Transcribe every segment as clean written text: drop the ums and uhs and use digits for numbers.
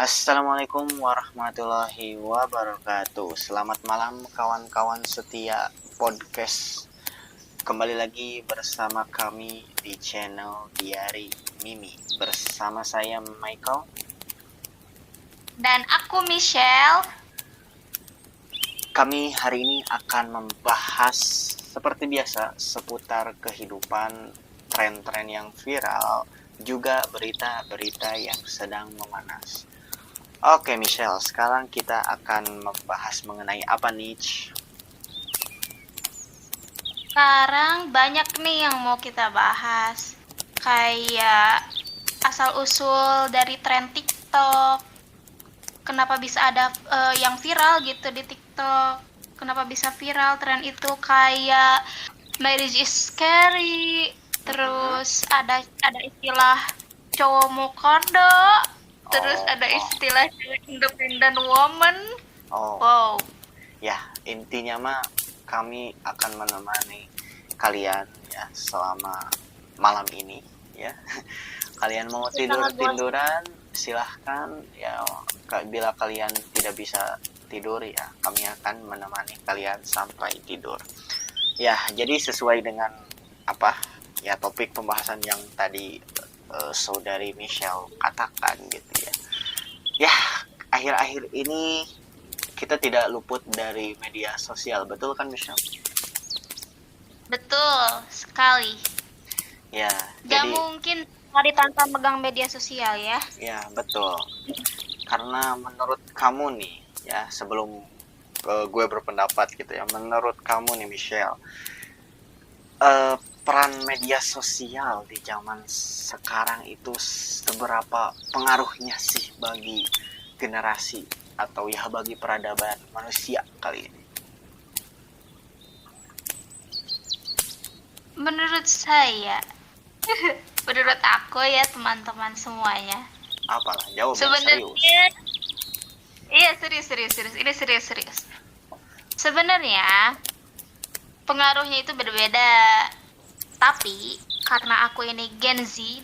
Assalamualaikum warahmatullahi wabarakatuh. Selamat malam kawan-kawan setia podcast. Kembali lagi bersama kami di channel Diari Mimi. Bersama saya Michael. Dan aku Michelle. Kami hari ini akan membahas seperti biasa seputar kehidupan, tren-tren yang viral, juga berita-berita yang sedang memanas. Oke Michelle, sekarang kita akan membahas mengenai apa nih? Sekarang banyak nih yang mau kita bahas. Kayak asal-usul dari tren TikTok. Kenapa bisa ada yang viral gitu di TikTok? Kenapa bisa viral tren itu, kayak marriage is scary. Terus ada istilah cowok mokodo. Terus ada istilah independent woman. Wow. Ya, intinya mah kami akan menemani kalian ya selama malam ini ya. Kalian mau tiduran silahkan ya. Bila kalian tidak bisa tidur ya, kami akan menemani kalian sampai tidur. Ya, jadi sesuai dengan apa ya topik pembahasan yang tadi saudari Michelle katakan gitu ya. Ya, akhir-akhir ini kita tidak luput dari media sosial, betul kan Michelle? Betul sekali. Ya, gak mungkin hari tanpa megang media sosial ya. Ya, betul. Karena menurut kamu nih ya, sebelum gue berpendapat gitu ya, menurut kamu nih Michelle, peran media sosial di zaman sekarang itu seberapa pengaruhnya sih bagi generasi atau ya bagi peradaban manusia kali ini? Menurut saya, menurut aku ya teman-teman semuanya. Apalah, jawab sebenarnya serius. Iya, serius. Ini serius. Sebenarnya pengaruhnya itu berbeda. Tapi karena aku ini Gen Z,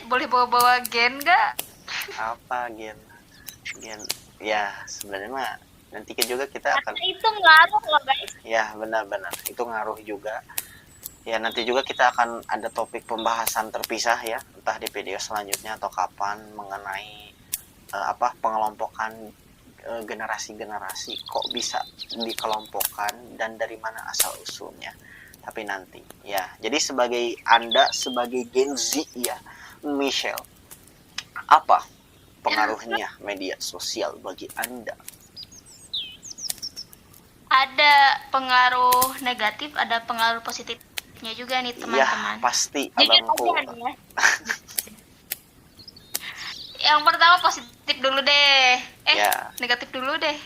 boleh bawa-bawa gen gak? Apa gen? Ya sebenarnya mah nanti juga kita akan. Itu ngaruh loh guys. Ya benar-benar itu ngaruh juga. Ya nanti juga kita akan ada topik pembahasan terpisah ya, entah di video selanjutnya atau kapan, mengenai pengelompokan generasi-generasi, kok bisa dikelompokkan dan dari mana asal usulnya. Tapi nanti ya, jadi sebagai Anda sebagai Gen Z ya Michelle, apa pengaruhnya media sosial bagi Anda? Ada pengaruh negatif, ada pengaruh positifnya juga nih teman-teman. Ya pasti abangku. Ya. Yang pertama positif dulu deh. Ya. Negatif dulu deh.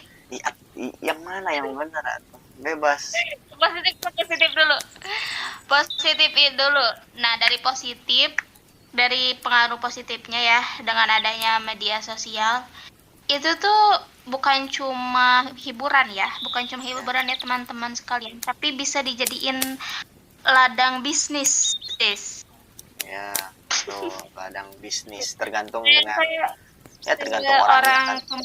Yang mana yang benar? Bebas. Positif dulu. Positif dulu. Nah, dari pengaruh positifnya ya, dengan adanya media sosial, itu tuh bukan cuma hiburan ya teman-teman sekalian, tapi bisa dijadiin ladang bisnis. Ya, tuh ladang bisnis tergantung dengan tergantung orang kan.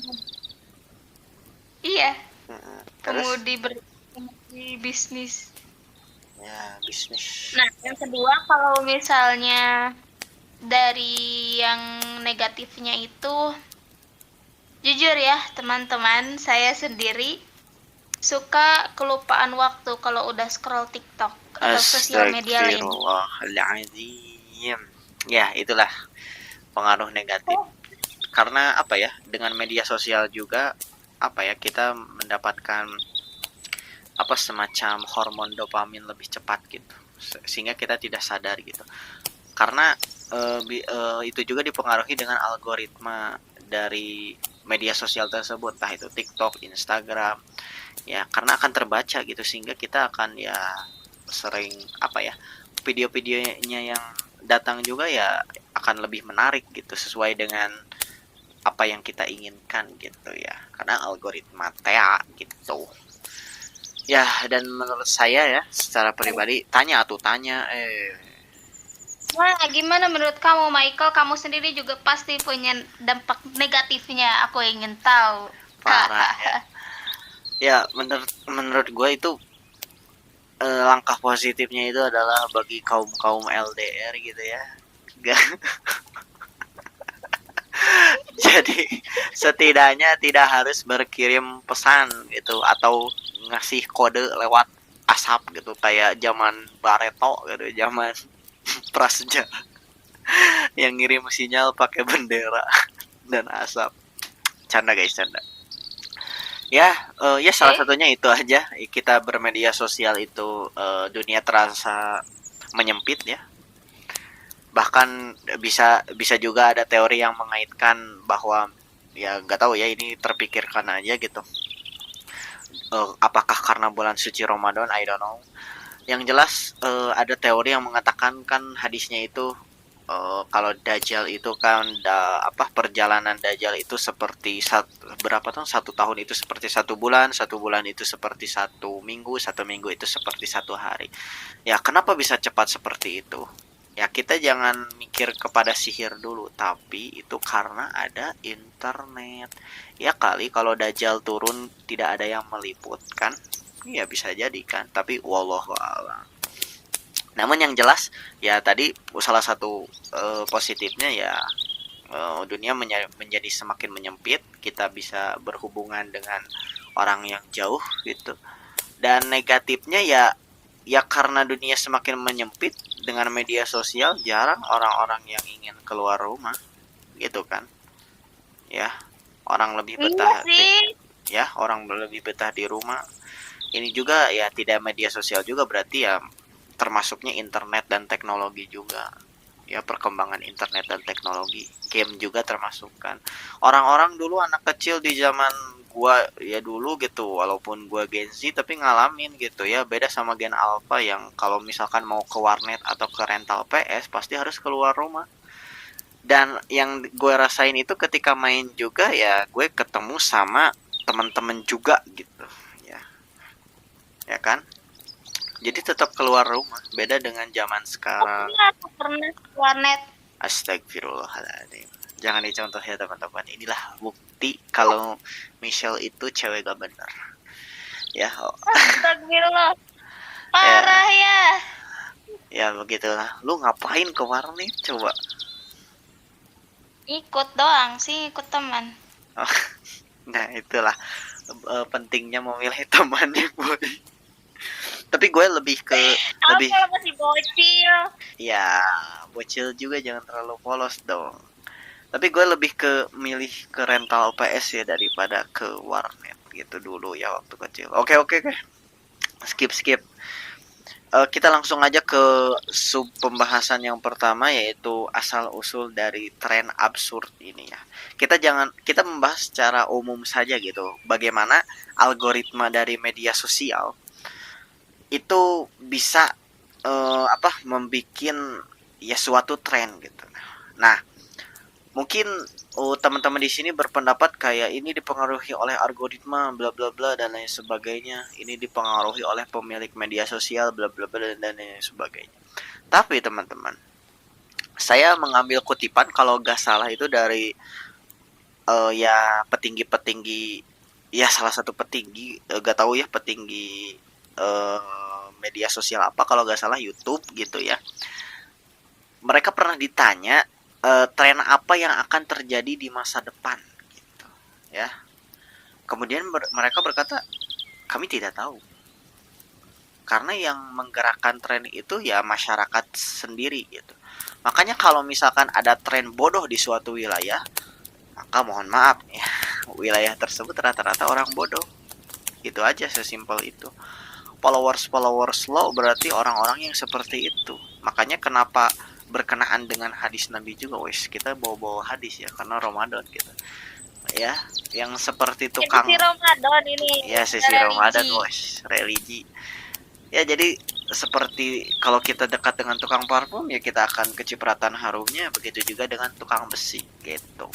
Iya. Kemudi bisnis. Ya, bisnis. Nah, yang kedua, kalau misalnya dari yang negatifnya itu, jujur ya teman-teman, saya sendiri suka kelupaan waktu kalau udah scroll TikTok atau sosial media lain. Astagfirullahaladzim. Ya, itulah pengaruh negatif. Karena apa ya, dengan media sosial juga kita mendapatkan semacam hormon dopamin lebih cepat gitu, sehingga kita tidak sadar gitu. Karena itu juga dipengaruhi dengan algoritma dari media sosial tersebut, entah itu TikTok, Instagram ya, karena akan terbaca gitu, sehingga kita akan ya sering video-videonya yang datang juga ya akan lebih menarik gitu, sesuai dengan apa yang kita inginkan gitu ya, karena algoritma TA gitu ya. Dan menurut saya ya secara pribadi, tanya Nah, gimana menurut kamu, Michael? Kamu sendiri juga pasti punya dampak negatifnya. Aku ingin tahu. Parah ya. Ya menurut gue itu langkah positifnya itu adalah bagi kaum kaum LDR gitu ya. Jadi setidaknya tidak harus berkirim pesan gitu atau ngasih kode lewat asap gitu kayak zaman Bareto gitu, zaman Praseja yang ngirim sinyal pakai bendera dan asap. Canda guys, canda. Ya, ya salah satunya itu aja. Kita bermedia sosial itu dunia terasa menyempit ya. Bahkan bisa juga ada teori yang mengaitkan bahwa ya nggak tahu ya, ini terpikirkan aja gitu. Apakah karena bulan suci Ramadan? I don't know. Yang jelas ada teori yang mengatakan kan hadisnya itu kalau Dajjal itu kan perjalanan Dajjal itu seperti berapa tahun, 1 tahun itu seperti 1 bulan, 1 bulan itu seperti 1 minggu, 1 minggu itu seperti 1 hari. Ya kenapa bisa cepat seperti itu? Ya kita jangan mikir kepada sihir dulu, tapi itu karena ada internet. Ya kali kalau Dajjal turun tidak ada yang meliput kan? Ya bisa jadi kan, tapi wallahu a'lam. Namun yang jelas ya tadi salah satu positifnya ya dunia menjadi semakin menyempit, kita bisa berhubungan dengan orang yang jauh gitu. Dan negatifnya ya karena dunia semakin menyempit dengan media sosial, jarang orang-orang yang ingin keluar rumah gitu kan. Ya, orang lebih betah ya, orang lebih betah di rumah. Ini juga ya tidak media sosial juga berarti ya termasuknya internet dan teknologi juga. Ya perkembangan internet dan teknologi, game juga termasuk kan. Orang-orang dulu anak kecil di zaman gua ya dulu gitu, walaupun gua Gen Z tapi ngalamin gitu ya, beda sama Gen Alpha yang kalau misalkan mau ke warnet atau ke rental PS pasti harus keluar rumah. Dan yang gue rasain itu ketika main juga ya gue ketemu sama teman-teman juga gitu ya, ya kan, jadi tetap keluar rumah, beda dengan zaman sekarang. Aku pernah ke warnet. Astagfirullahaladzim, jangan dicontoh ya teman-teman. Inilah bukti kalau Michelle itu cewek gak bener ya. Astagfirullah, parah ya. Ya begitulah. Lu ngapain ke warnet coba? Ikut doang sih, ikut teman. Nah itulah pentingnya memilih temannya boy. Tapi gue lebih ke lebih kalau masih bocil. Ya bocil juga jangan terlalu polos dong. Tapi gue lebih ke milih ke rental PS ya daripada ke warnet gitu dulu ya waktu kecil. Oke. Skip. Kita langsung aja ke sub pembahasan yang pertama, yaitu asal usul dari tren absurd ini ya. Kita membahas secara umum saja gitu. Bagaimana algoritma dari media sosial itu bisa membikin ya suatu tren gitu. Nah, mungkin teman-teman di sini berpendapat kayak ini dipengaruhi oleh algoritma bla bla bla dan lain sebagainya, ini dipengaruhi oleh pemilik media sosial bla bla bla dan lain sebagainya. Tapi teman-teman, saya mengambil kutipan kalau gak salah itu dari ya petinggi-petinggi, ya salah satu petinggi, gak tahu ya petinggi media sosial apa, kalau gak salah YouTube gitu ya. Mereka pernah ditanya tren apa yang akan terjadi di masa depan gitu ya. Kemudian mereka berkata kami tidak tahu, karena yang menggerakkan tren itu ya masyarakat sendiri gitu. Makanya kalau misalkan ada tren bodoh di suatu wilayah, maka mohon maaf ya, wilayah tersebut rata-rata orang bodoh. Itu aja, sesimpel itu. Followers lo berarti orang-orang yang seperti itu. Makanya kenapa berkenaan dengan hadis Nabi juga, wes kita bawa-bawa hadis ya karena Ramadan gitu ya, yang seperti tukang sesi Ramadan ini ya, sesi Ramadan wes religi ya. Jadi seperti kalau kita dekat dengan tukang parfum ya kita akan kecipratan harumnya, begitu juga dengan tukang besi gitu.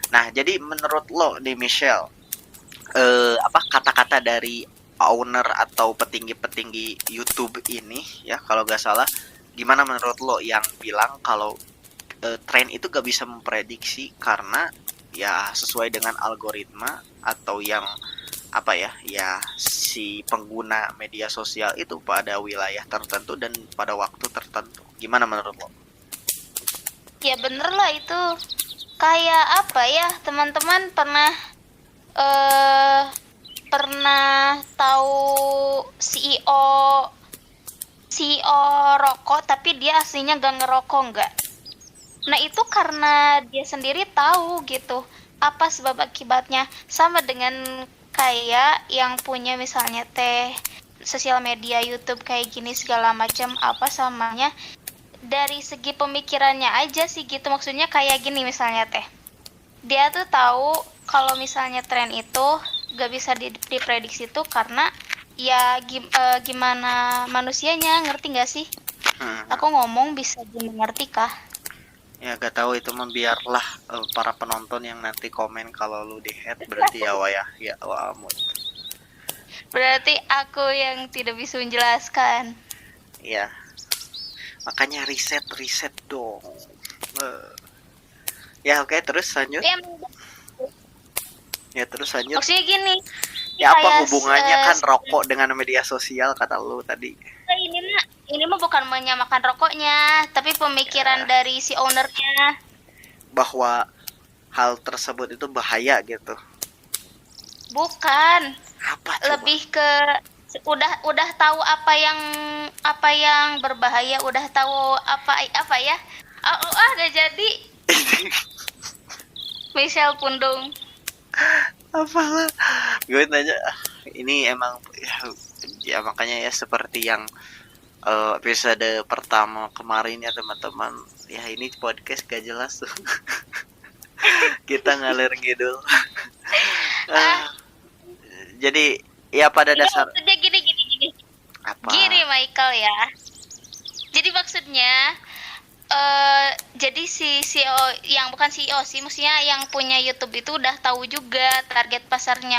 Nah jadi menurut lo nih Michelle, kata-kata dari owner atau petinggi-petinggi YouTube ini ya, kalau gak salah gimana menurut lo yang bilang kalau tren itu gak bisa memprediksi karena ya sesuai dengan algoritma atau yang apa ya, ya si pengguna media sosial itu pada wilayah tertentu dan pada waktu tertentu. Gimana menurut lo? Ya bener lah itu. Kayak apa ya, teman-teman pernah eh pernah tahu CEO rokok tapi dia aslinya gak ngerokok nggak? Nah itu karena dia sendiri tahu gitu apa sebab akibatnya. Sama dengan kayak yang punya misalnya sosial media YouTube kayak gini segala macam apa samanya, dari segi pemikirannya aja sih gitu. Maksudnya kayak gini misalnya dia tuh tahu kalau misalnya tren itu gak bisa diprediksi tuh karena ya gimana manusianya, ngerti gak sih? Aku ngomong bisa dimengerti kah? Ya gak tahu itu mah biarlah para penonton yang nanti komen kalau lu di head berarti ya wah ya wamut. Berarti aku yang tidak bisa menjelaskan. Ya makanya riset dong. Ya oke, terus lanjut. Ya terus lanjut. Maksudnya gini. Ya apa hubungannya kan rokok dengan media sosial kata lu tadi? Ini mah bukan menyamakan rokoknya, tapi pemikiran dari si ownernya. Bahwa hal tersebut itu bahaya gitu. Bukan. Apa coba? Lebih ke udah tahu apa yang berbahaya, udah tahu apa ya? Udah jadi. Michelle Pundung. Apalah, gue nanya ini emang ya makanya ya seperti yang episode pertama kemarin ya teman-teman, ya ini podcast gak jelas tuh. Kita ngalir ngidul. Jadi ya pada dasar gini apa? Gini Michael ya, jadi maksudnya jadi si CEO yang bukan CEO sih, maksudnya yang punya YouTube itu udah tahu juga target pasarnya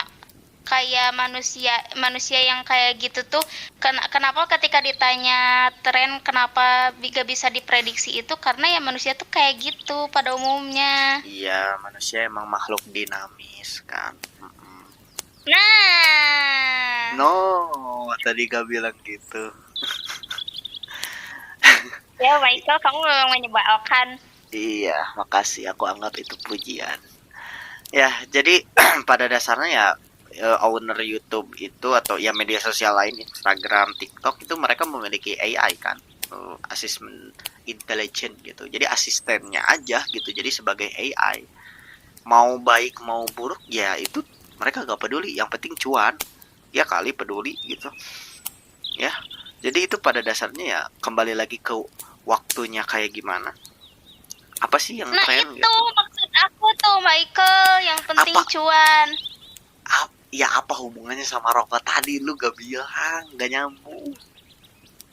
kayak manusia yang kayak gitu tuh. Kenapa ketika ditanya tren kenapa gak bisa diprediksi, itu karena ya manusia tuh kayak gitu pada umumnya. Iya, manusia emang makhluk dinamis kan. Nah, no, tadi gak bilang gitu. ya Michael, kamu memang menyebalkan. Iya, makasih, aku anggap itu pujian. Ya, jadi pada dasarnya ya owner YouTube itu atau ya media sosial lain, Instagram, TikTok itu mereka memiliki AI kan, asisten intelligent gitu. Jadi asistennya aja gitu. Jadi sebagai AI mau baik mau buruk ya itu mereka gak peduli. Yang penting cuan. Ya kali peduli gitu. Ya, jadi itu pada dasarnya ya kembali lagi ke waktunya kayak gimana. Apa sih yang tren itu gitu? Maksud aku tuh Michael, yang penting apa? Cuan. Ya apa hubungannya sama rokok tadi, lu gak bilang, gak nyambung.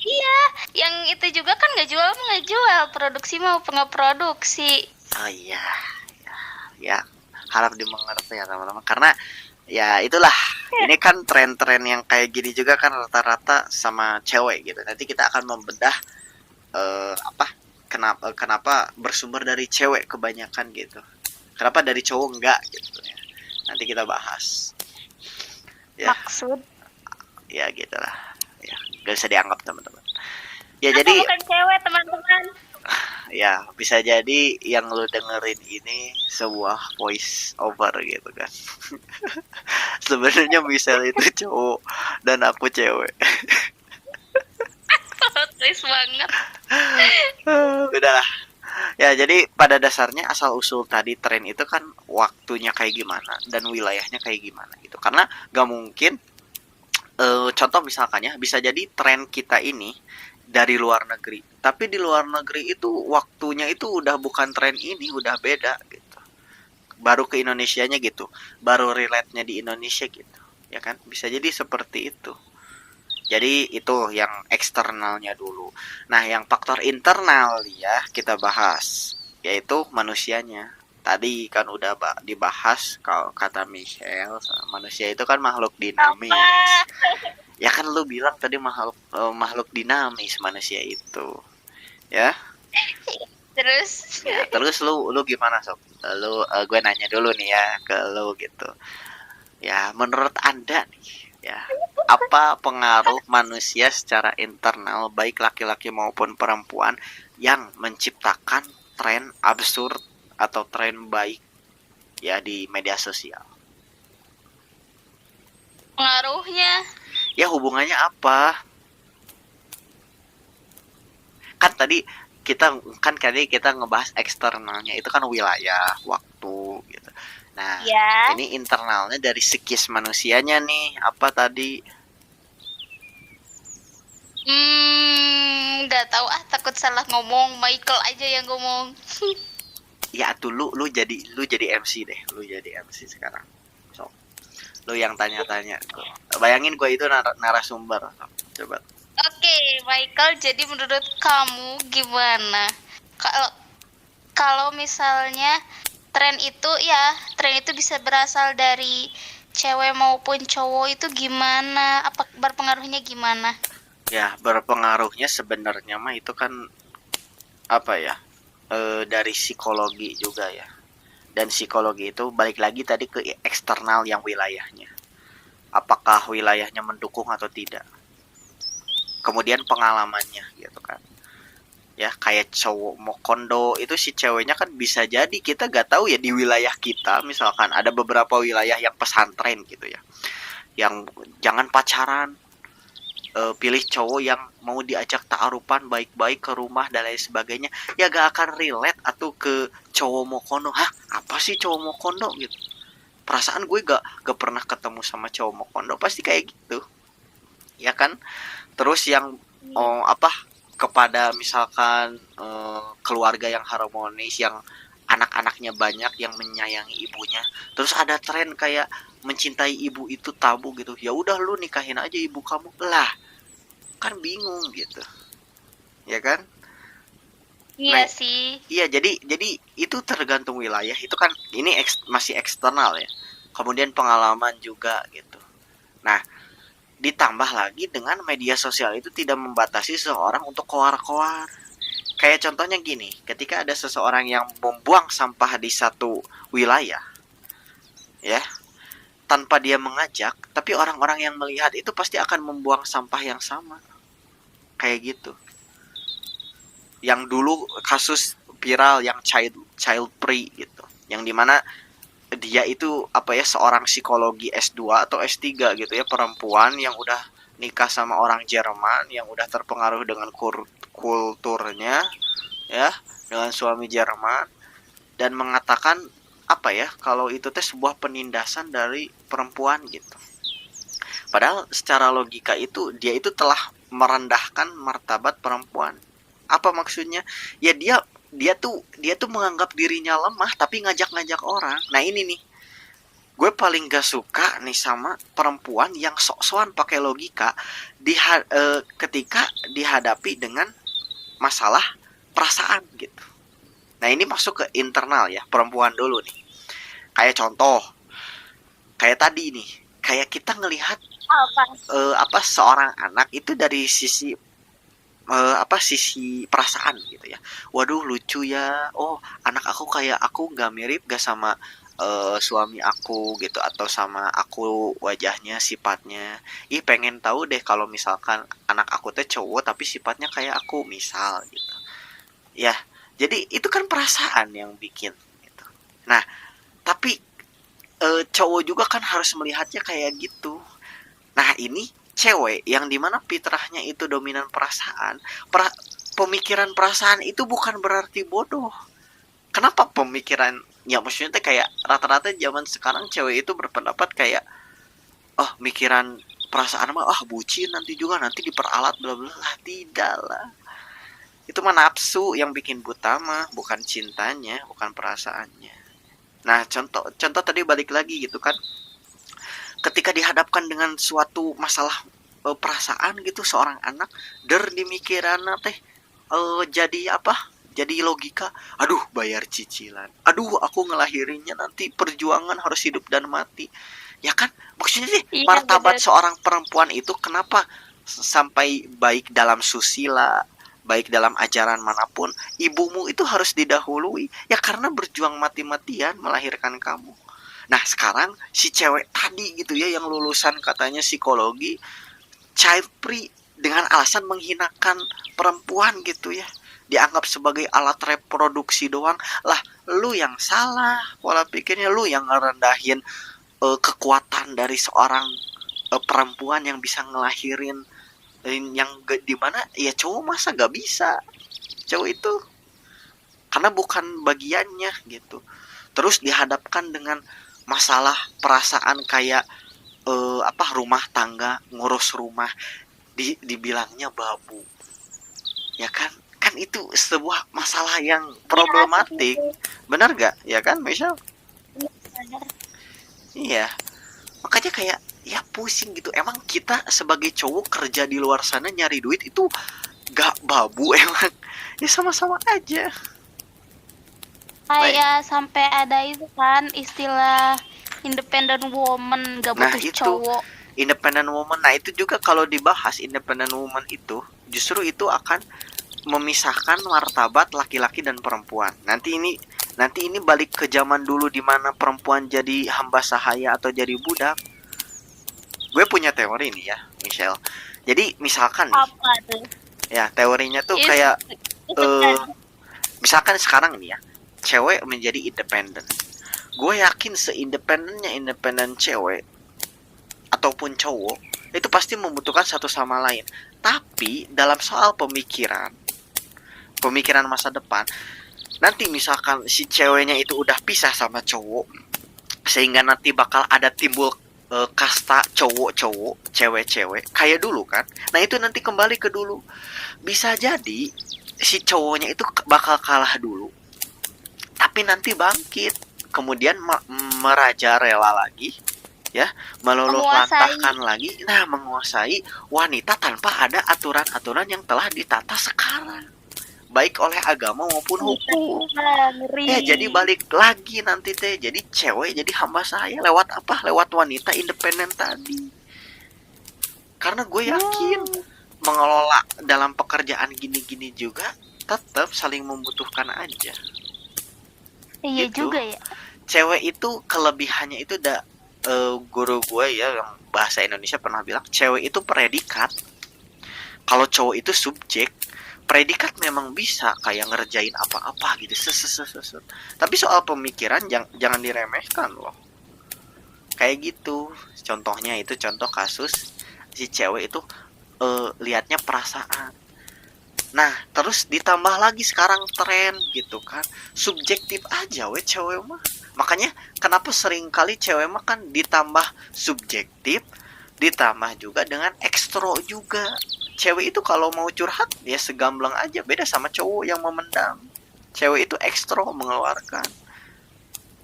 Iya, yang itu juga kan nggak jual, produksi mau ngeproduksi. Oh iya, ya harap dimengerti ya teman-teman, karena ya itulah ini kan tren-tren yang kayak gini juga kan rata-rata sama cewek gitu. Nanti kita akan membedah kenapa bersumber dari cewek kebanyakan gitu, kenapa dari cowok enggak gitu ya. Nanti kita bahas ya. Maksud ya gitulah ya, gak bisa dianggap teman-teman ya. aku jadi bukan cewek teman-teman. Ya bisa jadi yang lu dengerin ini sebuah voice over gitu kan. Sebenarnya Michelle itu cowok dan aku cewek. Twist banget. Udahlah. Ya jadi pada dasarnya asal usul tadi tren itu kan waktunya kayak gimana dan wilayahnya kayak gimana gitu. Karena gak mungkin contoh misalkan ya, bisa jadi tren kita ini dari luar negeri, tapi di luar negeri itu waktunya itu udah bukan tren ini, udah beda gitu. Baru ke Indonesianya gitu, baru relate-nya di Indonesia gitu, ya kan? Bisa jadi seperti itu. Jadi itu yang eksternalnya dulu. Nah, yang faktor internal ya kita bahas, yaitu manusianya. Tadi kan udah dibahas kalau kata Michelle, manusia itu kan makhluk dinamis. Ya kan lu bilang tadi makhluk dinamis manusia itu. ya. Terus Ya, terus lu gimana sob? Lu gue nanya dulu nih ya ke lu gitu. Ya, menurut Anda nih, ya, apa pengaruh manusia secara internal baik laki-laki maupun perempuan yang menciptakan tren absurd atau tren baik ya di media sosial? pengaruhnya Ya, hubungannya apa? Kan tadi kita ngebahas eksternalnya itu kan wilayah, waktu gitu. Nah, ya. ini internalnya dari psikis manusianya nih, apa tadi? Nggak tahu ah, takut salah ngomong. Michael aja yang ngomong. Ya tuh lu jadi MC deh, lu jadi MC sekarang. So, lu yang tanya-tanya. Bayangin gue itu narasumber. Coba. Oke, Michael, jadi menurut kamu gimana? Kalau kalau misalnya tren itu bisa berasal dari cewek maupun cowok itu gimana? Apa berpengaruhnya gimana? Ya, berpengaruhnya sebenarnya mah itu kan apa ya? Dari psikologi juga ya. Dan psikologi itu balik lagi tadi ke eksternal yang wilayahnya. Apakah wilayahnya mendukung atau tidak? Kemudian pengalamannya gitu kan. Ya kayak cowok mau kondo itu si ceweknya kan bisa jadi kita gak tahu ya di wilayah kita misalkan ada beberapa wilayah yang pesantren gitu ya yang jangan pacaran, pilih cowok yang mau diajak ta'arupan baik-baik ke rumah dan lain sebagainya ya gak akan relate atau ke cowok mau kondo. Hah, apa sih cowok mau kondo gitu, perasaan gue gak pernah ketemu sama cowok mau kondo, pasti kayak gitu ya kan. Terus yang apa kepada misalkan keluarga yang harmonis yang anak-anaknya banyak yang menyayangi ibunya, terus ada tren kayak mencintai ibu itu tabu gitu, ya udah lu nikahin aja ibu kamu lah, kan bingung gitu ya kan. Iya Nah, sih. iya jadi itu tergantung wilayah itu kan, ini masih eksternal ya, kemudian pengalaman juga gitu. Nah, ditambah lagi dengan media sosial itu tidak membatasi seseorang untuk koar-koar. Kayak contohnya gini, ketika ada seseorang yang membuang sampah di satu wilayah, ya, tanpa dia mengajak, tapi orang-orang yang melihat itu pasti akan membuang sampah yang sama. Kayak gitu. Yang dulu kasus viral yang child free gitu. Yang dimana dia itu apa ya seorang psikologi S2 atau S3 gitu ya, perempuan yang udah nikah sama orang Jerman yang udah terpengaruh dengan kulturnya ya, dengan suami Jerman, dan mengatakan apa ya kalau itu teh sebuah penindasan dari perempuan gitu. Padahal secara logika itu dia itu telah merendahkan martabat perempuan. Apa maksudnya? Ya dia tuh menganggap dirinya lemah tapi ngajak-ngajak orang. Nah ini nih, gue paling gak suka nih sama perempuan yang sok-sokan pakai logika ketika dihadapi dengan masalah perasaan gitu. Nah ini masuk ke internal ya, perempuan dulu nih. Kayak contoh, kayak tadi nih, kayak kita ngelihat Apa? apa seorang anak itu dari sisi apa sisi perasaan gitu ya. Waduh lucu ya. Oh anak aku kayak aku nggak mirip gak sama suami aku gitu atau sama aku wajahnya sifatnya. Ih pengen tahu deh kalau misalkan anak aku teh cowok tapi sifatnya kayak aku misal gitu. Ya jadi itu kan perasaan yang bikin gitu. Nah tapi cowok juga kan harus melihatnya kayak gitu. Nah ini cewek yang dimana fitrahnya itu dominan perasaan, pemikiran perasaan itu bukan berarti bodoh. Kenapa pemikiran? Ya maksudnya kayak rata-rata zaman sekarang cewek itu berpendapat kayak, oh mikiran perasaan mah bucin nanti juga nanti diperalat bla bla lah, tidak lah. Itu mah nafsu yang bikin buta mah, bukan cintanya, bukan perasaannya. Nah contoh contoh tadi balik lagi gitu kan, ketika dihadapkan dengan suatu masalah perasaan gitu seorang anak dimikirana teh jadi apa, jadi logika, aduh bayar cicilan, aduh aku ngelahirinnya nanti perjuangan harus hidup dan mati ya kan. Maksudnya sih Iya, martabat bener. seorang perempuan itu kenapa sampai baik dalam susila, baik dalam ajaran manapun, ibumu itu harus didahului ya, karena berjuang mati-matian melahirkan kamu. Nah sekarang si cewek tadi gitu ya, yang lulusan katanya psikologi, child free, dengan alasan menghinakan perempuan gitu ya, dianggap sebagai alat reproduksi doang. Lah lu yang salah pola pikirnya, lu yang ngerendahin kekuatan dari seorang perempuan yang bisa ngelahirin, yang dimana ya cowok masa gak bisa, cowok itu karena bukan bagiannya gitu. Terus dihadapkan dengan masalah perasaan kayak rumah tangga, ngurus rumah, dibilangnya babu, ya kan? Kan itu sebuah masalah yang problematik, benar gak ya kan Michelle? Iya, makanya kayak ya pusing gitu. Emang kita sebagai cowok kerja di luar sana nyari duit itu gak babu emang? Ya sama-sama aja. Kayak sampai ada itu kan istilah independent woman, gak Nah, butuh itu cowok. independent woman. Nah itu juga kalau dibahas independent woman itu justru itu akan memisahkan martabat laki-laki dan perempuan. Nanti ini balik ke zaman dulu di mana perempuan jadi hamba sahaya atau jadi budak. Gue punya teori nih ya, Michelle. Jadi misalkan nih, Apa tuh? ya teorinya tuh Itu- kayak itu kan. misalkan sekarang nih ya, cewek menjadi independen. Gue yakin independen cewek ataupun cowok itu pasti membutuhkan satu sama lain. Tapi dalam soal pemikiran masa depan, nanti misalkan si ceweknya itu udah pisah sama cowok, sehingga nanti bakal ada timbul kasta cowok-cowok, cewek-cewek kayak dulu kan. Nah itu nanti kembali ke dulu. Bisa jadi si cowoknya itu bakal kalah dulu, tapi nanti bangkit, kemudian merajalela lagi ya, meluluh lantahkan lagi, nah menguasai wanita tanpa ada aturan-aturan yang telah ditata sekarang, baik oleh agama maupun hukum. Ya jadi balik lagi nanti teh, jadi cewek jadi hamba saya lewat apa? Lewat wanita independen tadi. Karena gue yakin mengelola dalam pekerjaan gini-gini juga tetap saling membutuhkan aja. Iya Gitu. juga ya. Cewek itu kelebihannya itu guru gue ya yang bahasa Indonesia pernah bilang, cewek itu predikat, kalau cowok itu subjek. Predikat memang bisa kayak ngerjain apa-apa gitu, tapi soal pemikiran jangan diremehkan loh. Kayak gitu. Contohnya itu contoh kasus si cewek itu lihatnya perasaan. Nah, terus ditambah lagi sekarang tren gitu kan, subjektif aja cewek mah. Makanya kenapa sering kali cewek mah kan ditambah subjektif, ditambah juga dengan ekstro juga. Cewek itu kalau mau curhat ya segamblang aja, beda sama cowok yang memendam. Cewek itu ekstro, mengeluarkan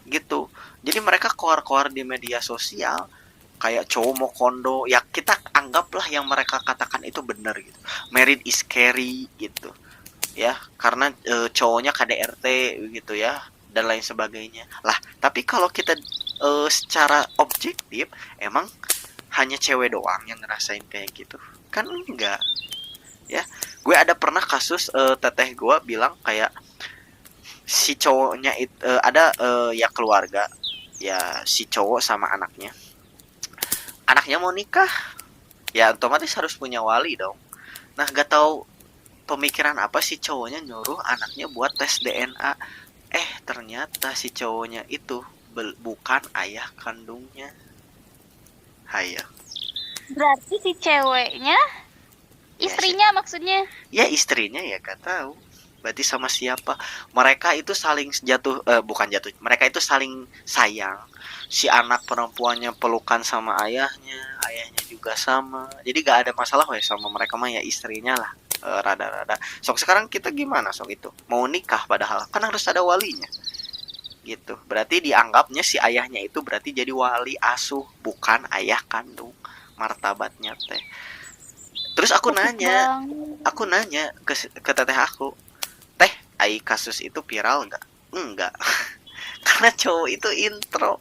gitu. Jadi mereka keluar-keluar di media sosial kayak cowok mau kondo, ya kita anggaplah yang mereka katakan itu benar gitu. Married is scary gitu ya, karena cowoknya KDRT gitu ya, dan lain sebagainya lah. Tapi kalau kita secara objektif, emang hanya cewek doang yang ngerasain kayak gitu kan? Enggak ya. Gue ada pernah kasus teteh gue bilang kayak si cowoknya itu ada ya keluarga ya, si cowok sama anaknya mau nikah, ya otomatis harus punya wali dong. Nah gak tahu pemikiran apa si cowoknya nyuruh anaknya buat tes DNA. Ternyata si cowoknya itu bukan ayah kandungnya. Hayo. Berarti si ceweknya, istrinya maksudnya? Ya istrinya ya gak tahu. Berarti sama siapa? Mereka itu saling bukan jatuh. Mereka itu saling sayang. Si anak perempuannya pelukan sama ayahnya juga sama. Jadi gak ada masalah sama mereka mah, ya istrinya lah rada-rada. Sok sekarang kita gimana sok itu? Mau nikah padahal kan harus ada walinya. Gitu. Berarti dianggapnya si ayahnya itu berarti jadi wali asuh, bukan ayah kandung. Martabatnya teh. Terus aku nanya ke teteh aku, "Teh, ai kasus itu viral enggak?" Enggak. Karena cowok itu intro.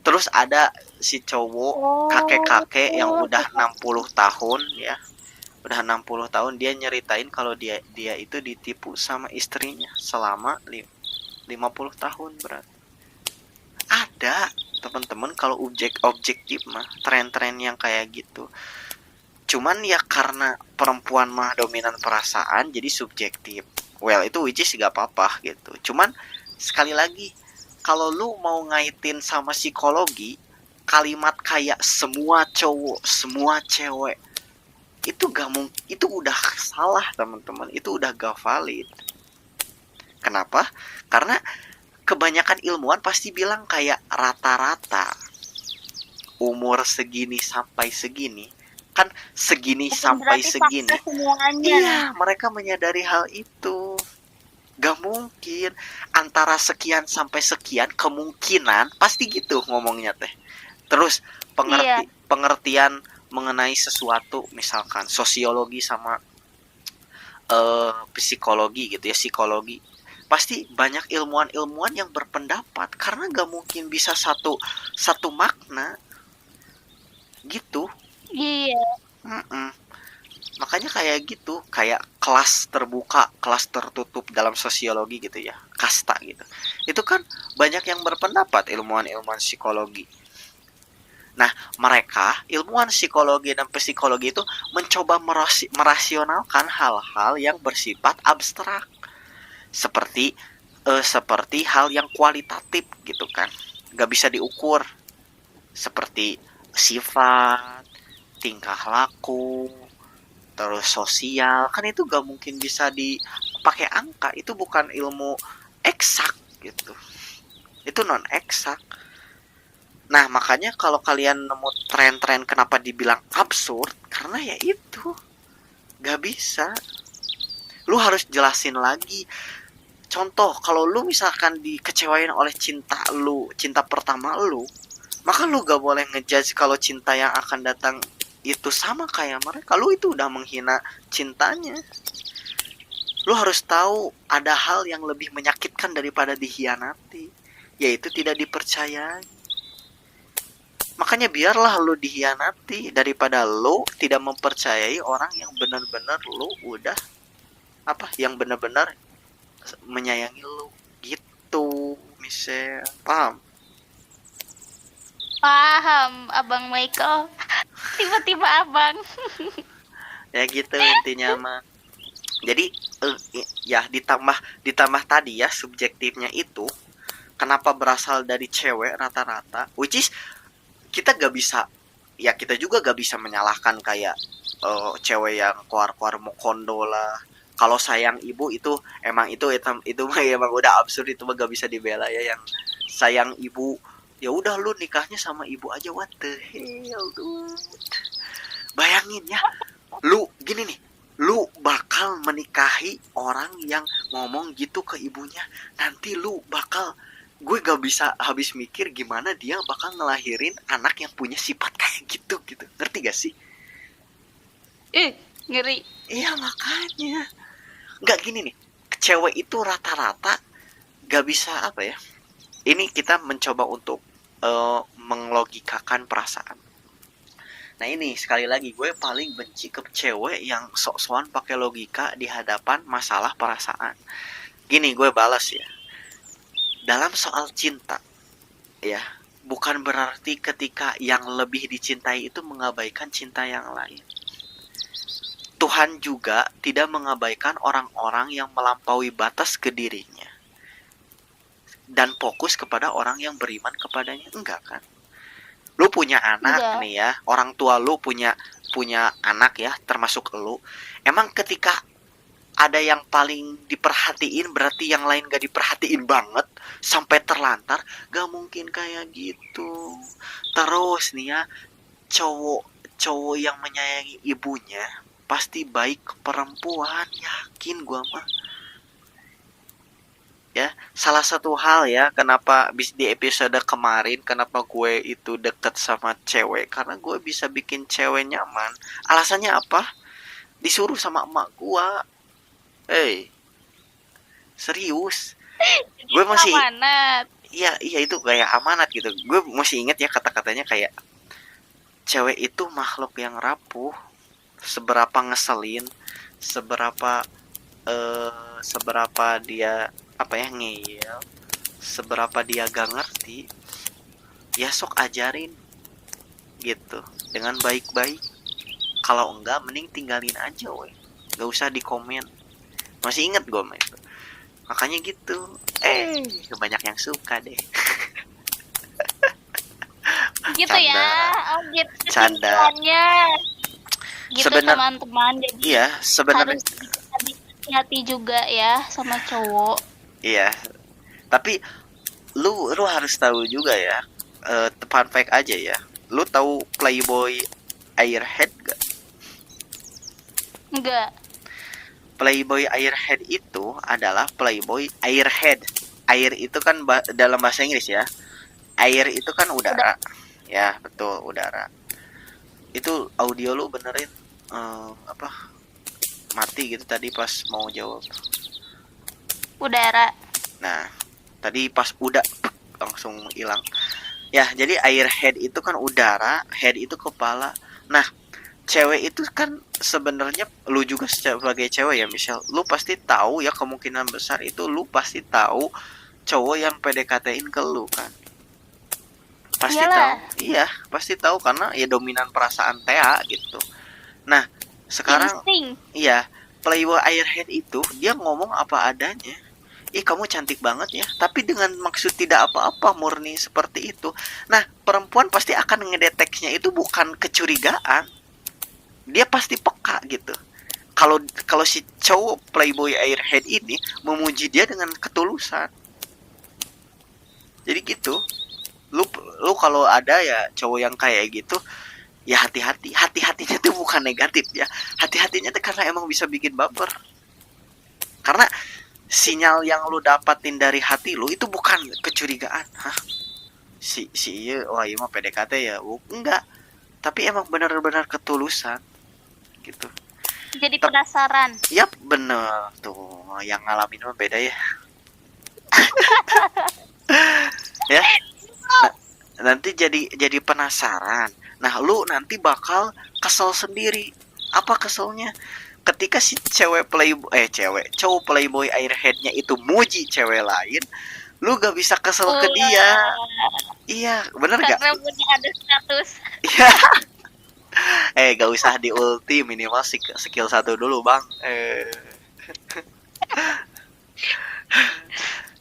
Terus ada si cowok kakek-kakek yang udah 60 tahun ya. Udah 60 tahun dia nyeritain kalau dia itu ditipu sama istrinya selama 50 tahun berarti. Ada teman-teman kalau objektif mah tren-tren yang kayak gitu. Cuman ya karena perempuan mah dominan perasaan jadi subjektif. Well itu which is gak apa-apa gitu. Cuman sekali lagi kalau lu mau ngaitin sama psikologi, kalimat kayak semua cowok, semua cewek itu gak mungkin, itu udah salah teman-teman, itu udah gak valid. Kenapa? Karena kebanyakan ilmuwan pasti bilang kayak rata-rata umur segini sampai segini, kan segini Bukan sampai berarti segini. fakta semuanya. Iya, mereka menyadari hal itu. Gak mungkin antara sekian sampai sekian kemungkinan pasti gitu ngomongnya teh. Terus Iya. pengertian mengenai sesuatu misalkan sosiologi sama psikologi gitu ya, psikologi pasti banyak ilmuwan-ilmuwan yang berpendapat karena gak mungkin bisa satu makna gitu. Iya. Mm-mm. Makanya kayak gitu, kayak kelas terbuka, kelas tertutup dalam sosiologi gitu ya, kasta gitu. Itu kan banyak yang berpendapat ilmuwan-ilmuwan psikologi. Nah, mereka, ilmuwan psikologi dan psikologi itu mencoba merasionalkan hal-hal yang bersifat abstrak. Seperti hal yang kualitatif gitu kan. Gak bisa diukur. Seperti sifat, tingkah laku, terus sosial. Kan itu gak mungkin bisa dipakai angka. Itu bukan ilmu eksak gitu. Itu non eksak. Nah, makanya kalau kalian nemu tren-tren kenapa dibilang absurd, karena ya itu, gak bisa. Lu harus jelasin lagi. Contoh, kalau lu misalkan dikecewain oleh cinta pertama lu, maka lu gak boleh ngejudge kalau cinta yang akan datang itu sama kayak mereka. Lu itu udah menghina cintanya. Lu harus tahu ada hal yang lebih menyakitkan daripada dikhianati, yaitu tidak dipercayai. Makanya biarlah lu dikhianati daripada lu tidak mempercayai orang yang benar-benar lu udah yang benar-benar menyayangi lu gitu, Michelle. Paham? Paham, Abang Michael. Tiba-tiba Abang. Ya gitu intinya mah. Jadi ya ditambah tadi ya subjektifnya itu kenapa berasal dari cewek rata-rata, which is kita gak bisa, ya kita juga gak bisa menyalahkan kayak cewek yang keluar-keluar mau kondo lah. Kalau sayang ibu itu emang itu mah emang udah absurd, itu mah gak bisa dibela ya. Yang sayang ibu ya udah lu nikahnya sama ibu aja, what the hell dude. Bayangin ya, lu gini nih, lu bakal menikahi orang yang ngomong gitu ke ibunya, nanti lu bakal, gue gak bisa habis mikir gimana dia bakal ngelahirin anak yang punya sifat kayak gitu, ngerti gak sih? Ngeri. Iya makanya, gak gini nih, cewek itu rata-rata gak bisa apa ya, ini kita mencoba untuk menglogikakan perasaan. Nah ini sekali lagi gue paling benci ke cewek yang sok-sokan pakai logika di hadapan masalah perasaan. Gini gue balas ya, dalam soal cinta ya, bukan berarti ketika yang lebih dicintai itu mengabaikan cinta yang lain. Tuhan juga tidak mengabaikan orang-orang yang melampaui batas ke dirinya dan fokus kepada orang yang beriman kepadanya. Enggak kan? Lu punya anak Enggak. nih ya, orang tua lu punya anak ya, termasuk lu. Emang ketika ada yang paling diperhatiin berarti yang lain gak diperhatiin banget sampai terlantar, gak mungkin kayak gitu. Terus nih ya, cowok yang menyayangi ibunya pasti baik ke perempuan, yakin gua mah. Ya, salah satu hal ya kenapa di episode kemarin kenapa gue itu deket sama cewek, karena gue bisa bikin cewek nyaman. Alasannya apa? Disuruh sama emak gue. Serius, gue masih Amanat. iya itu kayak amanat gitu. Gue masih inget ya kata-katanya kayak cewek itu makhluk yang rapuh, seberapa ngeselin, seberapa seberapa dia apa ya ngeyel, seberapa dia gak ngerti, ya sok ajarin gitu dengan baik-baik. Kalau enggak mending tinggalin aja weh, gak usah di komen. Masih inget gue itu, makanya gitu. Banyak yang suka deh. Gitu ya. Canda, Oh gitu canda. kesimpulannya. Gitu teman-teman. Jadi Iya sebenarnya harus hati-hati juga ya sama cowok. iya, tapi lu harus tahu juga ya, fun fact aja ya, lu tahu Playboy Airhead gak? Enggak. Playboy Airhead itu adalah Playboy Airhead. Air itu kan dalam bahasa Inggris ya. Air itu kan udara. Ya, betul, udara. Itu audio lu benerin apa? Mati gitu tadi pas mau jawab. Udara. Nah, tadi pas udah langsung hilang. Ya, jadi airhead itu kan udara, head itu kepala. Nah, cewek itu kan sebenarnya lu juga sebagai cewek ya, misal lu pasti tahu ya, kemungkinan besar itu lu pasti tahu cowok yang PDKT-in ke lu kan. Pasti tahu. Iya, pasti tahu karena ya dominan perasaan Tea gitu. Nah, sekarang iya, Playboy Airhead itu dia ngomong apa adanya. Kamu cantik banget ya, tapi dengan maksud tidak apa-apa, murni seperti itu. Nah, perempuan pasti akan ngedeteksinya itu bukan kecurigaan, dia pasti peka gitu. Kalau si cowok Playboy Airhead ini memuji dia dengan ketulusan, jadi gitu. Lu kalau ada ya cowok yang kayak gitu, ya hati-hatinya tuh bukan negatif ya, hati-hatinya tuh karena emang bisa bikin baper. Karena sinyal yang lu dapatin dari hati lu itu bukan kecurigaan. Hah? Iya, wah iya mah PDKT ya. Enggak. Tapi emang benar-benar ketulusan gitu. Jadi penasaran. Yap, bener tuh. Yang ngalamin mah beda ya. Ya. Nanti jadi penasaran. Nah, lu nanti bakal kesel sendiri. Apa keselnya? Ketika si cowok Playboy Airhead-nya itu muji cewek lain, lu gak bisa kesel ke dia. Iya, bener gak? Karena punya ada status. Iya. Gak usah di ulti, minimal skill 1 dulu bang.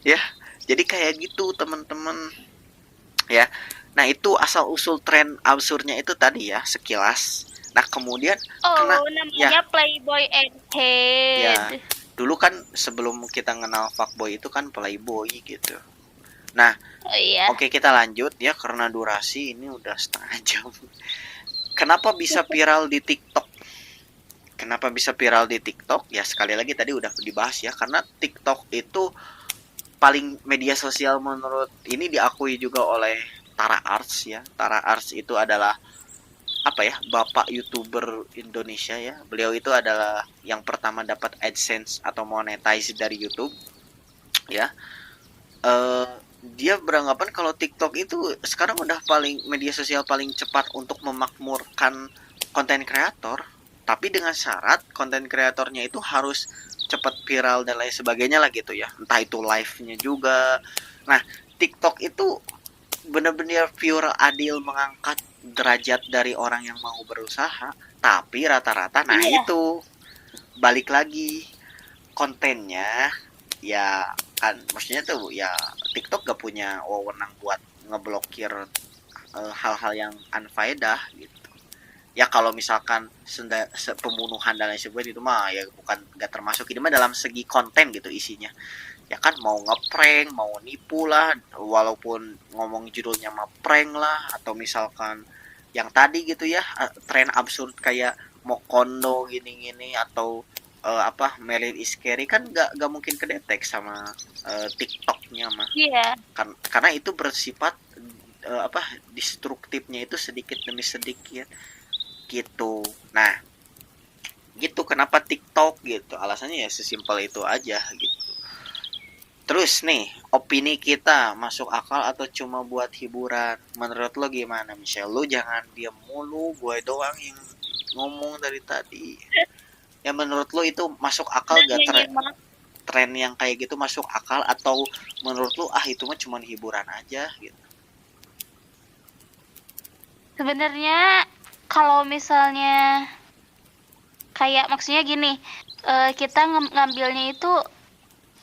Ya, jadi kayak gitu teman-teman. Ya, nah itu asal usul tren absurdnya itu tadi ya, sekilas. Nah kemudian namanya ya, Playboy Airhead. Ya, dulu kan sebelum kita kenal fuckboy itu kan Playboy gitu. Nah, Oke, kita lanjut ya karena durasi ini udah setengah jam. Kenapa bisa viral di TikTok? Kenapa bisa viral di TikTok? Ya sekali lagi tadi udah dibahas ya, karena TikTok itu paling media sosial menurut ini diakui juga oleh Tara Arts ya. Tara Arts itu adalah apa ya, bapak YouTuber Indonesia ya. Beliau itu adalah yang pertama dapat AdSense atau monetize dari YouTube ya. Dia beranggapan kalau TikTok itu sekarang udah paling media sosial paling cepat untuk memakmurkan konten kreator, tapi dengan syarat konten kreatornya itu harus cepat viral dan lain sebagainya lah gitu ya, entah itu live-nya juga. Nah, TikTok itu benar-benar pure adil, mengangkat derajat dari orang yang mau berusaha, tapi rata-rata itu balik lagi kontennya ya kan, maksudnya tuh ya TikTok gak punya wewenang buat ngeblokir hal-hal yang unfaedah gitu ya. Kalau misalkan pembunuhan dan lain sebagainya itu mah ya bukan, gak termasuk, ini mah dalam segi konten gitu isinya ya kan, mau ngeprank, mau nipu lah, walaupun ngomong judulnya mah prank lah, atau misalkan yang tadi gitu ya, tren absurd kayak mau kondo gini-gini, atau Melin Iskeri kan gak mungkin kedetek sama TikToknya mah. Karena itu bersifat destruktifnya itu sedikit demi sedikit gitu. Nah, gitu kenapa TikTok gitu, alasannya ya sesimpel itu aja gitu. Terus nih, opini kita masuk akal atau cuma buat hiburan? Menurut lo gimana, Michelle? Lo jangan diam mulu, gue doang yang ngomong dari tadi. Ya menurut lo itu masuk akal Dan gak menyimak. tren yang kayak gitu masuk akal, atau menurut lo itu mah cuman hiburan aja gitu? Sebenarnya kalau misalnya kayak maksudnya gini, kita ngambilnya itu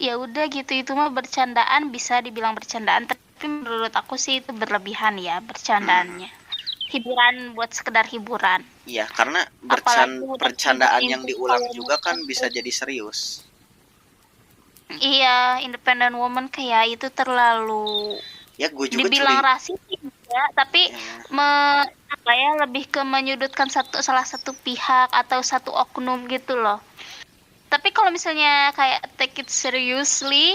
ya udah gitu, itu mah bercandaan, bisa dibilang bercandaan, tapi menurut aku sih itu berlebihan ya bercandaannya. Hiburan buat sekedar hiburan. Iya, karena Apalagi udah percandaan nyebutin yang tuh diulang kalau juga kan bisa jadi serius. iya, independent woman kayak itu terlalu Ya gue juga dibilang curi. rasis sih enggak, tapi Ya, apa ya, lebih ke menyudutkan salah satu pihak atau satu oknum gitu loh. Tapi kalau misalnya kayak take it seriously,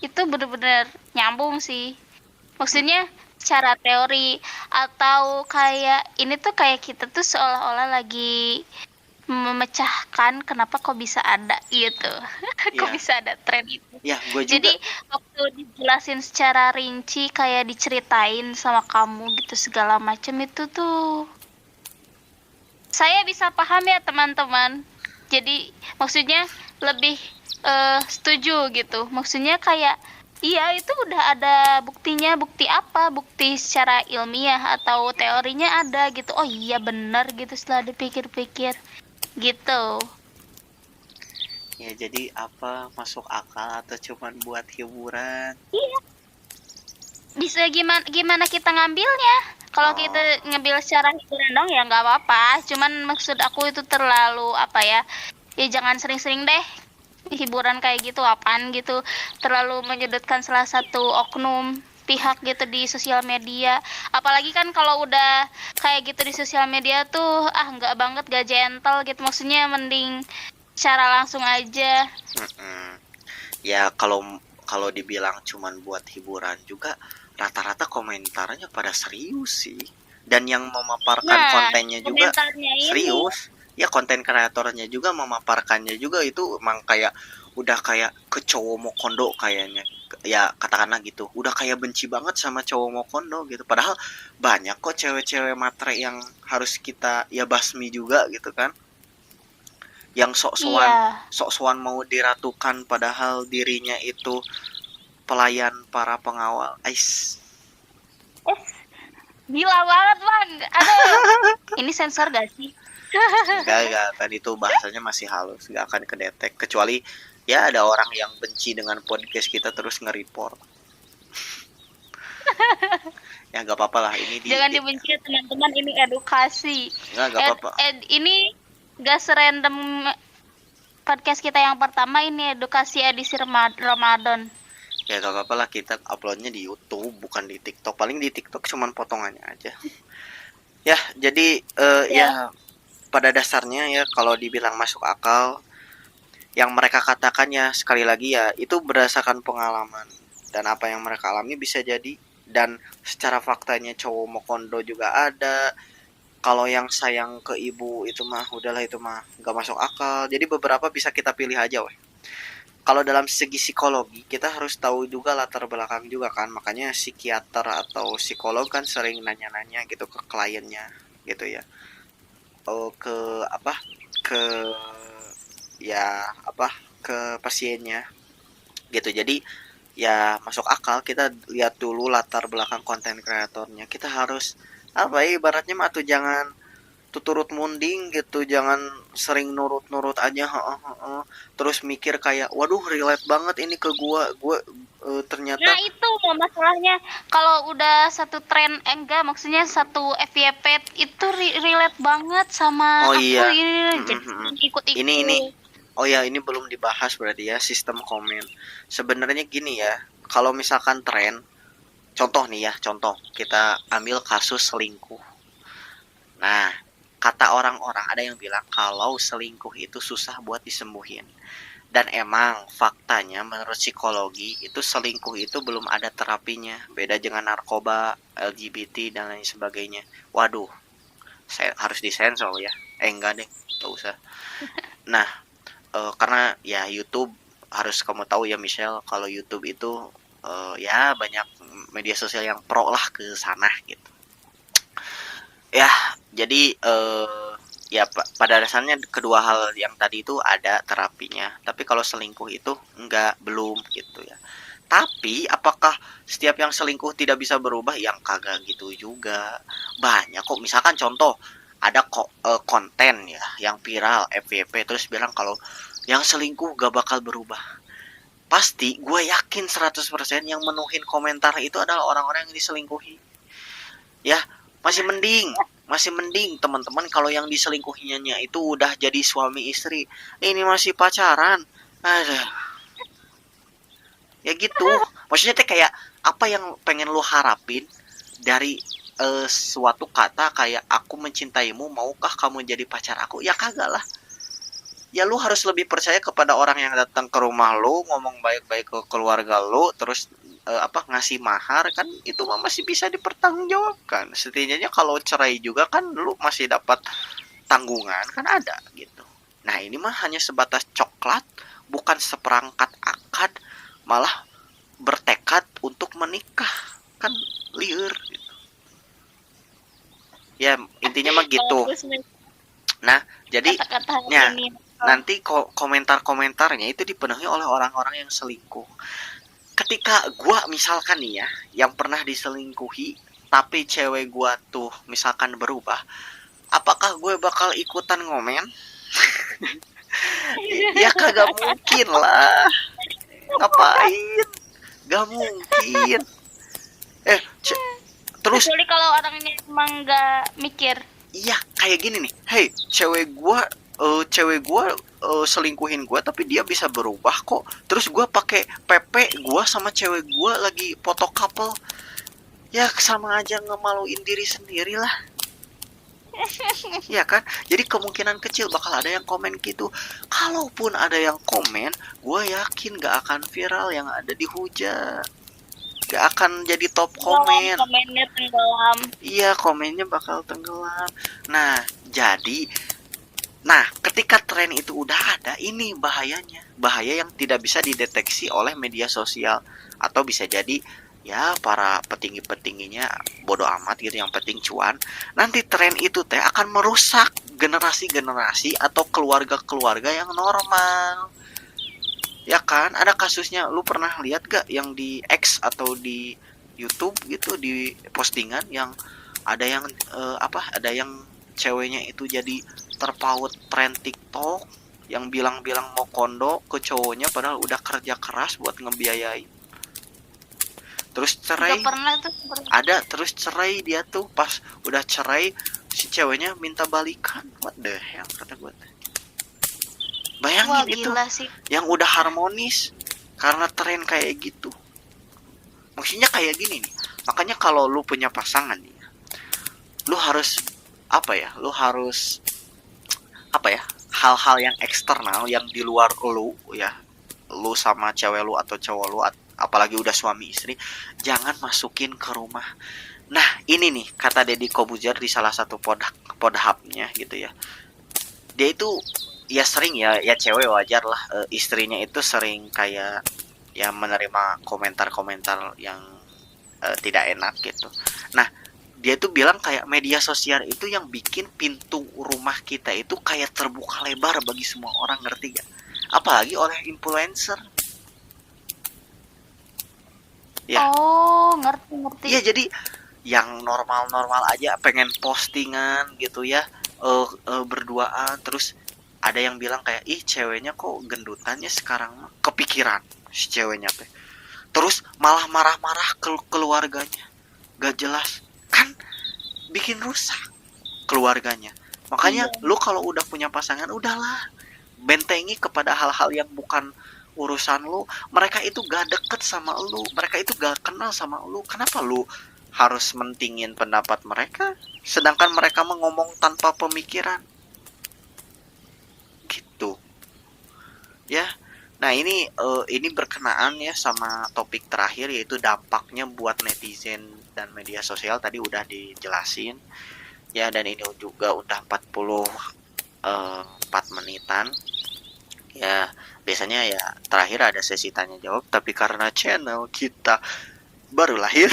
itu bener-bener nyambung sih. Maksudnya secara teori, atau kayak ini tuh kayak kita tuh seolah-olah lagi memecahkan kenapa kok bisa ada gitu. Kok ya, bisa ada tren itu. ya gue juga. Jadi waktu dijelasin secara rinci, kayak diceritain sama kamu gitu segala macam, itu tuh saya bisa paham ya teman-teman. Jadi maksudnya lebih setuju gitu. Maksudnya kayak iya, itu udah ada buktinya. Bukti apa? Bukti secara ilmiah atau teorinya ada gitu. Oh iya benar gitu setelah dipikir-pikir gitu. Ya jadi apa, masuk akal atau cuman buat hiburan? Iya. Bisa gimana gimana kita ngambilnya? Kalau Oh, kita ngambil secara hiburan dong ya nggak apa-apa. Cuman maksud aku itu terlalu apa ya? Ya jangan sering-sering deh hiburan kayak gitu, apaan gitu, terlalu menyudutkan salah satu oknum pihak gitu di sosial media. Apalagi kan kalau udah kayak gitu di sosial media tuh nggak banget, gak gentle gitu, maksudnya mending cara langsung aja. mm-mm. Ya kalau kalau dibilang cuman buat hiburan juga, rata-rata komentarnya pada serius sih. Dan yang memaparkan Nah, kontennya juga komentarnya ini serius. Ya konten kreatornya juga memaparkannya juga itu emang kayak udah kayak ke cowok mokondo kayaknya. Ya katakanlah gitu. Udah kayak benci banget sama cowok mokondo gitu. Padahal banyak kok cewek-cewek matre yang harus kita ya basmi juga gitu kan. Yang iya. sok-sokan mau diratukan padahal dirinya itu pelayan para pengawal. Ais. Eh, gila banget bang, aduh, ini sensor gak sih? Enggak, tadi tuh bahasanya masih halus, nggak akan kedetek kecuali ya ada orang yang benci dengan podcast kita terus nge-report. Ya nggak apa-apa lah, ini Jangan dibenci ya teman-teman, ini edukasi. nggak apa-apa. Ini gak serandom podcast kita yang pertama, ini edukasi edisi Ramadan. Ya nggak apa-apa lah, kita uploadnya di YouTube bukan di TikTok. Paling di TikTok cuman potongannya aja. Ya jadi Ya, ya pada dasarnya ya kalau dibilang masuk akal, yang mereka katakan ya sekali lagi ya itu berdasarkan pengalaman dan apa yang mereka alami bisa jadi, dan secara faktanya cowok mokondo juga ada. Kalau yang sayang ke ibu itu mah udahlah, itu mah nggak masuk akal. Jadi beberapa bisa kita pilih aja weh. Kalau dalam segi psikologi kita harus tahu juga latar belakang juga kan, makanya psikiater atau psikolog kan sering nanya-nanya gitu ke kliennya gitu ya. Oh, ke apa, ke ya apa, ke pasiennya gitu. Jadi ya masuk akal kita lihat dulu latar belakang konten kreatornya. Kita harus apa ya, ibaratnya mah tuh jangan tuturut munding gitu, jangan sering nurut-nurut aja, terus mikir kayak waduh relate banget ini ke gua ternyata. nah itu masalahnya. Kalau udah satu tren, enggak, maksudnya satu FYP itu relate banget sama Oh aku, iya. ini Mm, jadi mm, mm. Ini ikut-ikut. oh ya, ini belum dibahas berarti ya sistem komen. Sebenarnya gini ya, kalau misalkan tren, contoh nih ya, contoh kita ambil kasus selingkuh. Nah, kata orang-orang ada yang bilang kalau selingkuh itu susah buat disembuhin. Dan emang faktanya menurut psikologi itu selingkuh itu belum ada terapinya. Beda dengan narkoba, LGBT dan lain sebagainya. Waduh, saya harus disensor ya. Enggak deh, gak usah. Nah, karena ya YouTube harus kamu tahu ya Michelle, kalau YouTube itu ya banyak media sosial yang pro lah ke sana gitu. Ya, jadi ya pada dasarnya kedua hal yang tadi itu ada terapinya, tapi kalau selingkuh itu enggak, belum gitu ya. Tapi apakah setiap yang selingkuh tidak bisa berubah? Yang kagak gitu juga. Banyak kok, misalkan contoh ada kok konten ya yang viral FYP terus bilang kalau yang selingkuh gak bakal berubah. Pasti gue yakin 100% yang menuhin komentar itu adalah orang-orang yang diselingkuhi. Ya, masih mending teman-teman kalau yang diselingkuhinya itu udah jadi suami istri. Ini masih pacaran. Ada. Ya gitu. Maksudnya teh kayak apa yang pengen lu harapin dari suatu kata kayak aku mencintaimu, maukah kamu jadi pacar aku? Ya kagak lah. Ya lu harus lebih percaya kepada orang yang datang ke rumah lu, ngomong baik-baik ke keluarga lu, terus ngasih mahar kan, itu mah masih bisa dipertanggungjawabkan. Setidaknya kalau cerai juga kan lu masih dapat tanggungan kan ada gitu. Nah ini mah hanya sebatas coklat, bukan seperangkat akad, malah bertekad untuk menikah, kan liur gitu. Ya intinya mah gitu. Nah jadi ya nanti komentar-komentarnya itu dipenuhi oleh orang-orang yang selingkuh. Ketika gua misalkan nih ya, yang pernah diselingkuhi, tapi cewek gua tuh misalkan berubah, apakah gue bakal ikutan ngomen? Ya kagak mungkin lah. Ngapain? Gak mungkin. Terus kecuali kalau orangnya emang nggak mikir. Iya kayak gini nih. Hey, cewek gua selingkuhin gua tapi dia bisa berubah kok. Terus gua pakai PP gua sama cewek gua lagi foto couple. Ya sama aja ngemaluin diri sendiri lah. Ya kan? Jadi kemungkinan kecil bakal ada yang komen gitu. Kalaupun ada yang komen, gua yakin gak akan viral, yang ada dihujat. Gak akan jadi top komen. Komennya tenggelam. Iya, komennya bakal tenggelam. Nah, ketika tren itu udah ada, ini bahayanya. Bahaya yang tidak bisa dideteksi oleh media sosial. Atau bisa jadi, ya para petinggi-petingginya bodoh amat gitu, yang penting cuan. Nanti tren itu teh akan merusak generasi-generasi atau keluarga-keluarga yang normal. Ya kan, ada kasusnya. Lu pernah lihat gak yang di X atau di YouTube gitu, di postingan yang ada yang ada yang ceweknya itu jadi terpaut tren TikTok yang bilang-bilang mau kondo ke cowoknya padahal udah kerja keras buat ngebiayain. Terus cerai. Ada terus cerai dia tuh, pas udah cerai si ceweknya minta balikan. What the hell, kata gue. Bayangin. Wah, itu sih. Yang udah harmonis karena tren kayak gitu. Maksudnya kayak gini nih. Makanya kalau lu punya pasangan nih, lu harus lu harus hal-hal yang eksternal yang di luar lu ya, lu sama cewek lu atau cowok lu, apalagi udah suami istri, jangan masukin ke rumah. Nah ini nih kata Deddy Kobuzer di salah satu podhubnya gitu ya. Dia itu ya sering ya cewek wajar lah, istrinya itu sering kayak ya menerima komentar-komentar yang tidak enak gitu. Nah dia tuh bilang kayak media sosial itu yang bikin pintu rumah kita itu kayak terbuka lebar bagi semua orang, ngerti gak? Apalagi oleh influencer. Ya. Oh, ngerti. Iya, jadi yang normal-normal aja pengen postingan gitu ya, berduaan, terus ada yang bilang kayak, ih ceweknya kok gendutannya sekarang, kepikiran si ceweknya teh. Terus malah marah-marah ke keluarganya. Gak jelas. Kan bikin rusak keluarganya. Makanya lu kalau udah punya pasangan, udahlah bentengi kepada hal-hal yang bukan urusan lu. Mereka itu gak deket sama lu, mereka itu gak kenal sama lu. Kenapa lu harus mentingin pendapat mereka, sedangkan mereka ngomong tanpa pemikiran gitu ya. Nah ini berkenaan ya sama topik terakhir, yaitu dampaknya buat netizen dan media sosial. Tadi udah dijelasin ya, dan ini juga udah 44 menitan ya. Biasanya ya terakhir ada sesi tanya jawab, tapi karena channel kita baru lahir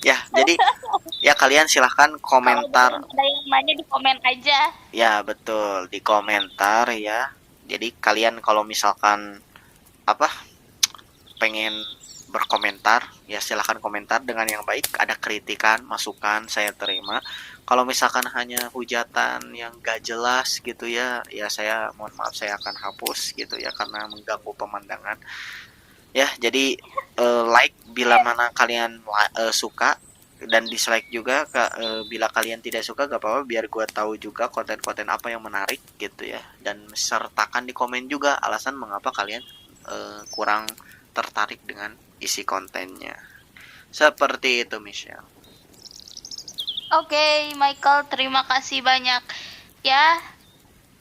ya, jadi ya kalian silahkan komentar. Ada yang namanya di komen aja. Ya betul, di komentar ya. Jadi kalian kalau misalkan apa pengen berkomentar ya silahkan komentar dengan yang baik, ada kritikan masukan saya terima. Kalau misalkan hanya hujatan yang gak jelas gitu ya saya mohon maaf, saya akan hapus gitu ya karena mengganggu pemandangan ya. Jadi like bila mana kalian suka, dan dislike juga bila kalian tidak suka gak apa-apa, biar gue tahu juga konten-konten apa yang menarik gitu ya, dan sertakan di komen juga alasan mengapa kalian kurang tertarik dengan isi kontennya. Seperti itu, Michelle. Oke, Michael, terima kasih banyak ya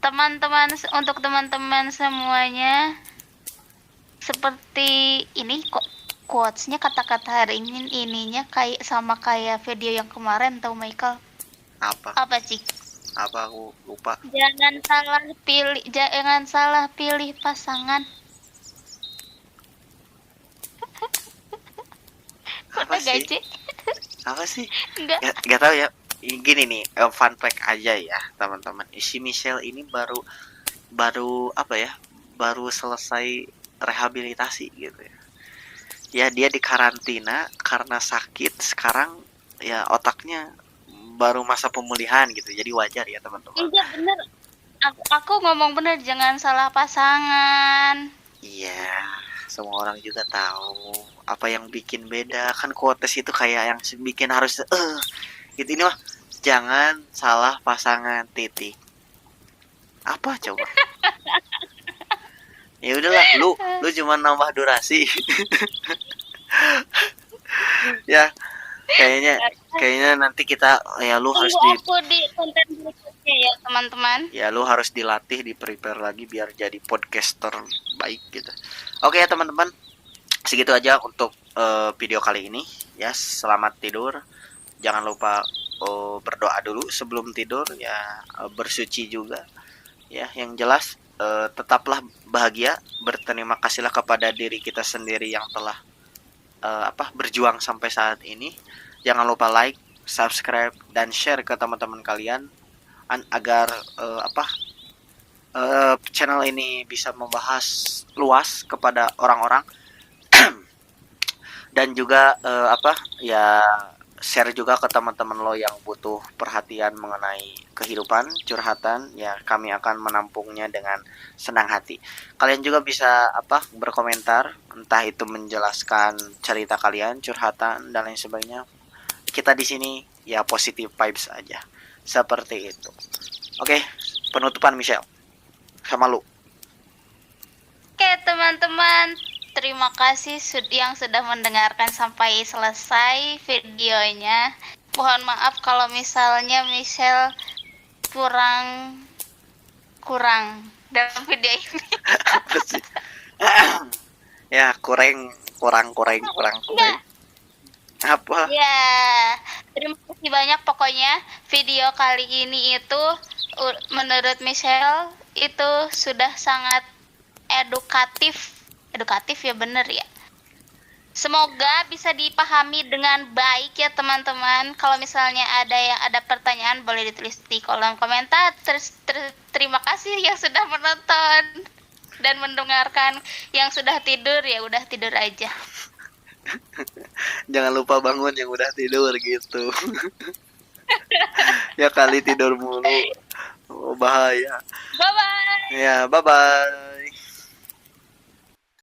teman-teman. Untuk teman-teman semuanya, seperti ini kok quotes-nya, kata-kata hari ini ininya kayak sama kayak video yang kemarin, tahu Michael? Apa sih? Apa, aku lupa. Jangan salah pilih pasangan. Apa sih? Gaji? Apa sih? Enggak. Gak tahu ya. Gini nih, fun fact aja ya, teman-teman. Si Michelle ini baru apa ya? Baru selesai rehabilitasi gitu ya. Ya dia di karantina karena sakit. Sekarang ya otaknya baru masa pemulihan gitu. Jadi wajar ya, teman-teman. Iya bener. Aku ngomong bener, jangan salah pasangan. Iya, semua orang juga tahu apa yang bikin beda. Kan quotes itu kayak yang bikin harus gitu. Ini mah jangan salah pasangan titik. Apa coba? Ya udahlah, lu cuma nambah durasi. Ya, kayaknya nanti kita ya lu harus aku di konten berikutnya ya, teman-teman. Ya lu harus dilatih, di prepare lagi biar jadi podcaster baik gitu. Oke ya teman-teman, segitu aja untuk video kali ini ya. Selamat tidur. Jangan lupa berdoa dulu sebelum tidur ya, bersuci juga ya. Yang jelas tetaplah bahagia, berterima kasihlah kepada diri kita sendiri yang telah berjuang sampai saat ini. Jangan lupa like, subscribe, dan share ke teman-teman kalian agar channel ini bisa membahas luas kepada orang-orang. Dan juga share juga ke teman-teman lo yang butuh perhatian mengenai kehidupan, curhatan ya, kami akan menampungnya dengan senang hati. Kalian juga bisa berkomentar, entah itu menjelaskan cerita kalian, curhatan dan lain sebagainya. Kita di sini ya positive vibes aja. Seperti itu. Oke, penutupan Michelle sama lu. Oke, teman-teman, terima kasih yang sudah mendengarkan sampai selesai videonya. Mohon maaf kalau misalnya Michelle kurang dalam video ini. Apa sih? Ya, kurang. Apa? Ya, terima kasih banyak. Pokoknya video kali ini itu menurut Michelle itu sudah sangat edukatif ya, bener ya. Semoga bisa dipahami dengan baik ya teman-teman. Kalau misalnya ada pertanyaan boleh ditulis di kolom komentar. Terima kasih yang sudah menonton dan mendengarkan. Yang sudah tidur ya udah tidur aja. Jangan lupa bangun yang udah tidur gitu. Ya kali tidur mulu. Oh, bahaya. Bye bye. Ya, bye bye.